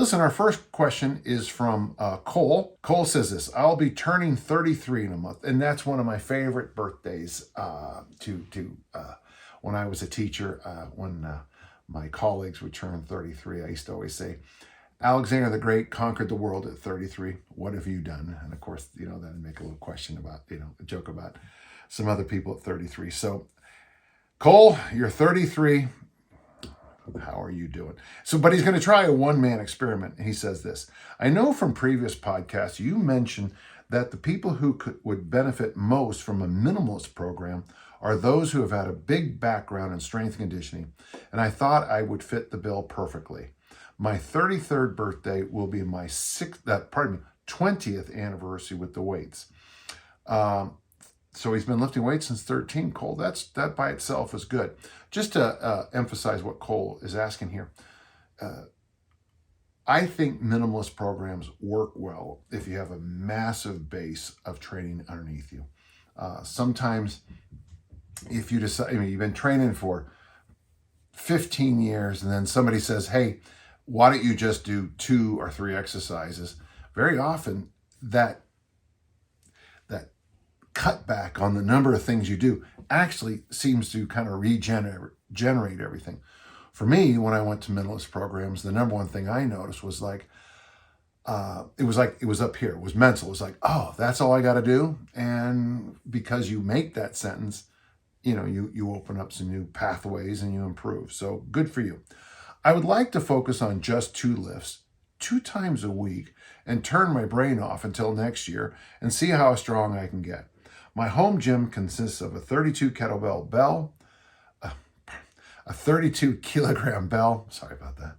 Listen, our first question is from Cole. Cole says this: I'll be turning 33 in a month, and that's one of my favorite birthdays. When I was a teacher, when my colleagues would turn 33, I used to always say, Alexander the Great conquered the world at 33. What have you done? And of course, then make a little question about, a joke about some other people at 33. So, Cole, you're 33. How are you doing? But he's going to try a one-man experiment. He says this: I know from previous podcasts you mentioned that the people who would benefit most from a minimalist program are those who have had a big background in strength and conditioning, and I thought I would fit the bill perfectly. My 33rd birthday will be my 20th anniversary with the weights. So he's been lifting weights since 13, Cole. That by itself is good. Just to emphasize what Cole is asking here, I think minimalist programs work well if you have a massive base of training underneath you. Sometimes if you decide, you've been training for 15 years and then somebody says, hey, why don't you just do 2 or 3 exercises? Very often that cut back on the number of things you do actually seems to kind of regenerate everything. For me, when I went to minimalist programs, the number one thing I noticed was it was up here. It was mental. It was like, oh, that's all I got to do. And because you make that sentence, you open up some new pathways and you improve. So good for you. I would like to focus on just 2 lifts 2 times a week and turn my brain off until next year and see how strong I can get. My home gym consists of a 32 kettlebell bell, a 32 kilogram bell, sorry about that,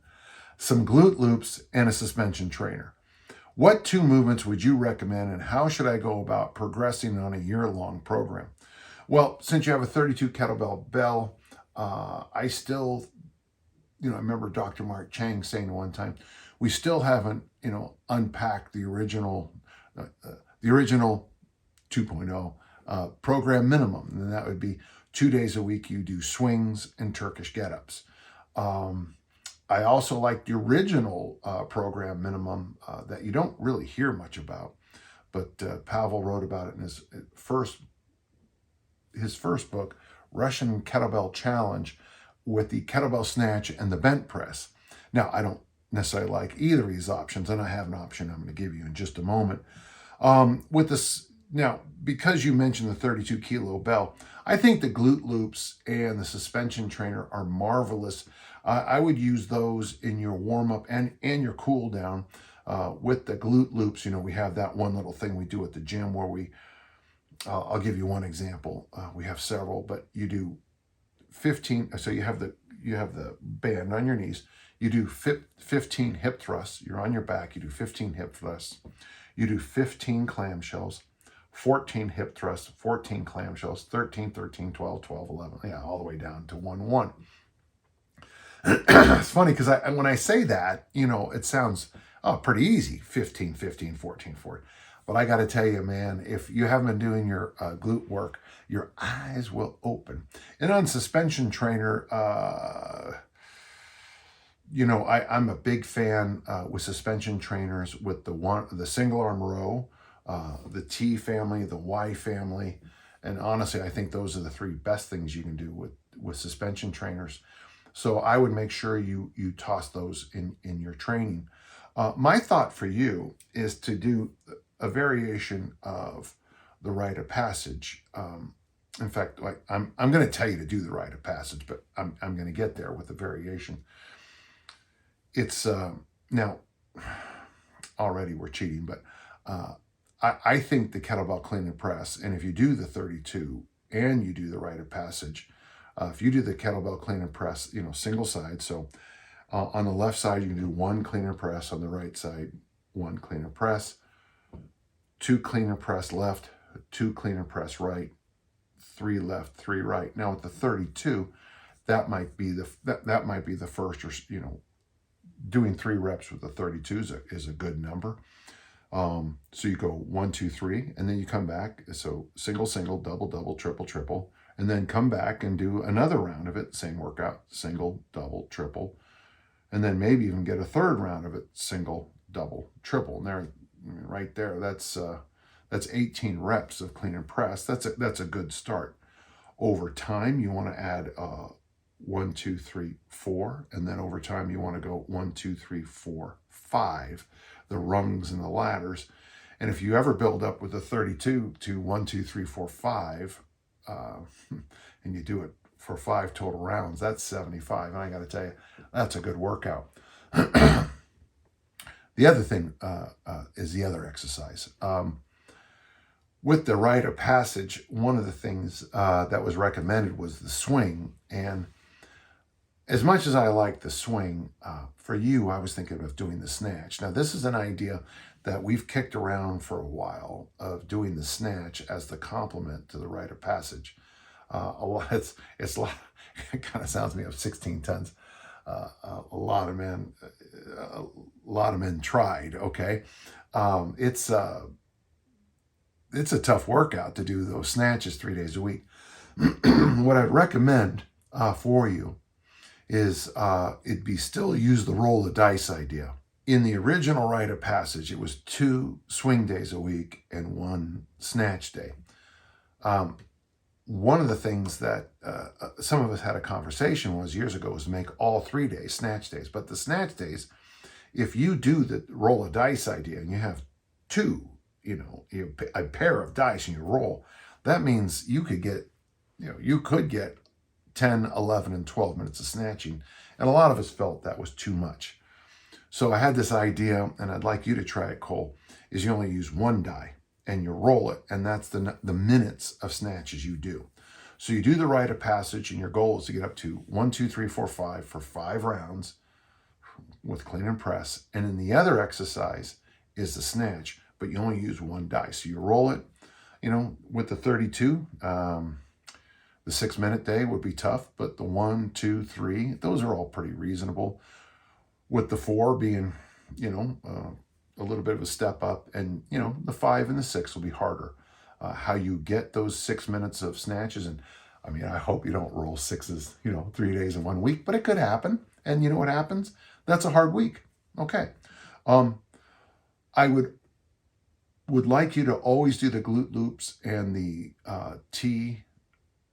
some glute loops, and a suspension trainer. What 2 movements would you recommend, and how should I go about progressing on a year-long program? Well, since you have a 32 kettlebell bell, I still, I remember Dr. Mark Chang saying one time, we still haven't, unpacked the original 2.0 program minimum. And that would be 2 days a week you do swings and Turkish get-ups. I also like the original program minimum that you don't really hear much about, but Pavel wrote about it in his first book, Russian Kettlebell Challenge, with the kettlebell snatch and the bent press. Now, I don't necessarily like either of these options, and I have an option I'm going to give you in just a moment. With this, now, because you mentioned the 32 kilo bell, I think the glute loops and the suspension trainer are marvelous. I would use those in your warm-up and your cool down. With the glute loops, we have that one little thing we do at the gym where I'll give you one example. We have several, but you do 15. So you have the band on your knees. You do 15 hip thrusts. You're on your back. You do 15 hip thrusts. You do 15 clamshells, 14 hip thrusts, 14 clamshells, 13, 13, 12, 12, 11. Yeah, all the way down to 1, 1. It's funny because when I say that, it sounds pretty easy. 15, 15, 14, 14. But I got to tell you, man, if you haven't been doing your glute work, your eyes will open. And on suspension trainer, I'm a big fan with suspension trainers with the single arm row, the T family, the Y family. And honestly, I think those are the 3 best things you can do with suspension trainers. So I would make sure you toss those in your training. My thought for you is to do a variation of the rite of passage. In fact, I'm going to tell you to do the rite of passage, but I'm going to get there with the variation. It's now already we're cheating, but I think the kettlebell clean and press, and if you do the 32 and you do the rite of passage, if you do the kettlebell clean and press, single side. So on the left side, you can do 1 clean and press. On the right side, 1 clean and press, 2 clean and press left, 2 clean and press right, 3 left, 3 right. Now with the 32, that might be the first, or doing 3 reps with the 32 is a good number. So you go 1, 2, 3, and then you come back. So single, single, double, double, triple, triple, and then come back and do another round of it. Same workout, single, double, triple, and then maybe even get a third round of it, single, double, triple. And there, right there, that's 18 reps of clean and press. That's a good start. Over time, you want to add 1, 2, 3, 4, and then over time you want to go 1, 2, 3, 4, 5, the rungs and the ladders. And if you ever build up with a 32 to 1, 2, 3, 4, 5, and you do it for 5 total rounds, that's 75. And I got to tell you, that's a good workout. The other thing is the other exercise. With the rite of passage, one of the things that was recommended was the swing. And as much as I like the swing, for you, I was thinking of doing the snatch. Now, this is an idea that we've kicked around for a while, of doing the snatch as the complement to the rite of passage. It kind of sounds to me of 16 tons. A lot of men tried. Okay, it's a tough workout to do those snatches 3 days a week. What I'd recommend for you is it'd be still use the roll of dice idea. In the original rite of passage, it was 2 swing days a week and 1 snatch day. One of the things that some of us had a conversation was years ago was make all 3 days snatch days. But the snatch days, if you do the roll of dice idea and you have 2, a pair of dice and you roll, that means you could get 10, 11, and 12 minutes of snatching. And a lot of us felt that was too much. So I had this idea, and I'd like you to try it, Cole, is you only use 1 die and you roll it, and that's the minutes of snatches you do. So you do the rite of passage, and your goal is to get up to 1, 2, 3, 4, 5 for 5 rounds with clean and press. And then the other exercise is the snatch, but you only use 1 die. So you roll it, with the 32, the 6-minute day would be tough, but the 1, 2, 3, those are all pretty reasonable. With the 4 being, a little bit of a step up, and, the 5 and the 6 will be harder. How you get those 6 minutes of snatches, and I hope you don't roll 6s, 3 days in 1 week, but it could happen. And you know what happens? That's a hard week. Okay. I would like you to always do the glute loops and the T,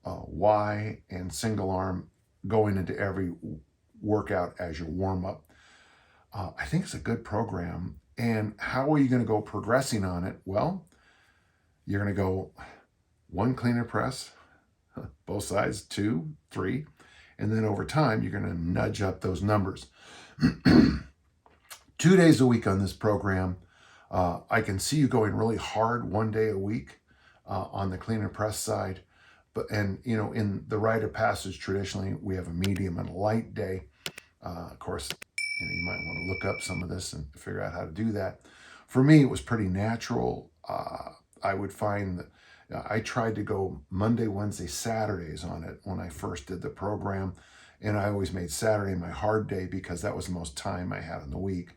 Y, and single arm going into every workout as your warm up. I think it's a good program. And how are you going to go progressing on it? Well, you're going to go 1 clean and press, both sides, 2, 3, and then over time, you're going to nudge up those numbers. 2 days a week on this program. I can see you going really hard 1 day a week on the clean and press side. In the rite of passage, traditionally, we have a medium and a light day. Of course, you might want to look up some of this and figure out how to do that. For me, it was pretty natural. I would find that I tried to go Monday, Wednesday, Saturdays on it when I first did the program. And I always made Saturday my hard day because that was the most time I had in the week.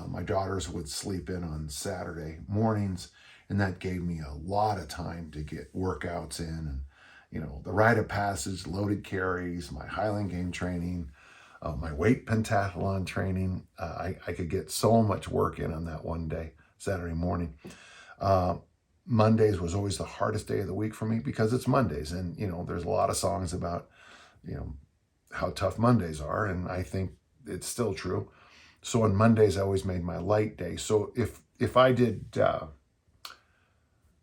My daughters would sleep in on Saturday mornings, and that gave me a lot of time to get workouts in. And, the rite of passage, loaded carries, my Highland Game training, my Weight Pentathlon training. I could get so much work in on that one day, Saturday morning. Mondays was always the hardest day of the week for me because it's Mondays. And, there's a lot of songs about, how tough Mondays are. And I think it's still true. So on Mondays, I always made my light day. So if I did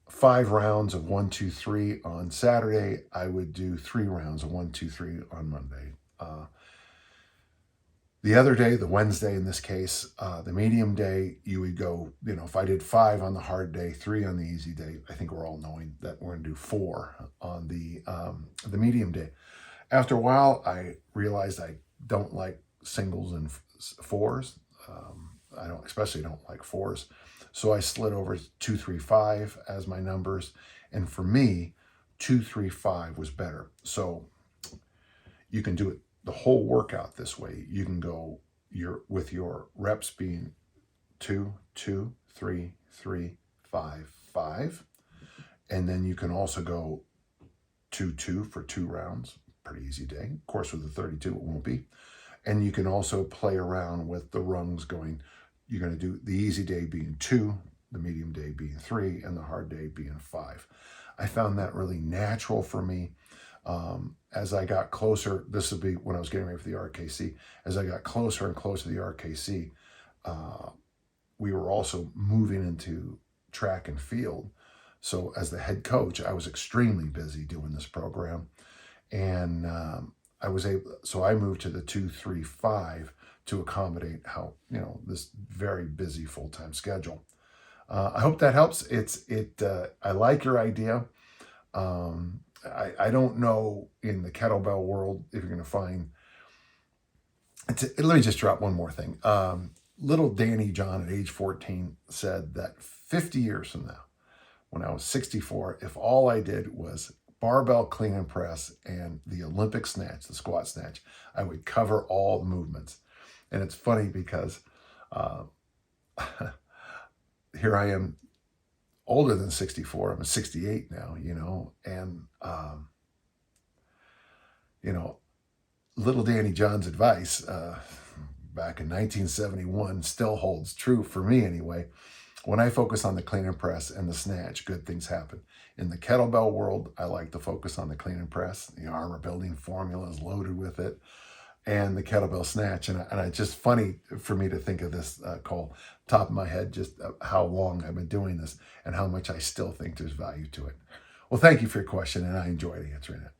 5 rounds of 1, 2, 3 on Saturday, I would do 3 rounds of 1, 2, 3 on Monday. The other day, the Wednesday in this case, the medium day, you would go, if I did 5 on the hard day, 3 on the easy day, I think we're all knowing that we're going to do 4 on the medium day. After a while, I realized I don't like singles and 4s. I especially don't like 4s. So I slid over 2, 3, 5 as my numbers. And for me, 2, 3, 5 was better. So you can do it the whole workout this way. You can go with your reps being 2, 2, 3, 3, 5, 5. And then you can also go 2, 2 for 2 rounds. Pretty easy day. Of course, with the 32, it won't be. And you can also play around with the rungs going. You're going to do the easy day being 2, the medium day being 3, and the hard day being 5. I found that really natural for me. As I got closer, this would be when I was getting ready for the RKC, as I got closer and closer to the RKC, we were also moving into track and field. So as the head coach, I was extremely busy doing this program. And I was able, so I moved to the 2, 3, 5 to accommodate how, this very busy full-time schedule. I hope that helps. I like your idea. I don't know in the kettlebell world if you're going to find, let me just drop one more thing. Little Danny John at age 14 said that 50 years from now, when I was 64, if all I did was barbell clean and press and the Olympic snatch, the squat snatch, I would cover all the movements. And it's funny because here I am older than 64. I'm 68 now, and, little Danny John's advice back in 1971 still holds true for me anyway. When I focus on the clean and press and the snatch, good things happen. In the kettlebell world, I like to focus on the clean and press. The armor building formula is loaded with it, and the kettlebell snatch. And it's just funny for me to think of this, Cole, top of my head, just how long I've been doing this and how much I still think there's value to it. Well, thank you for your question, and I enjoyed answering it.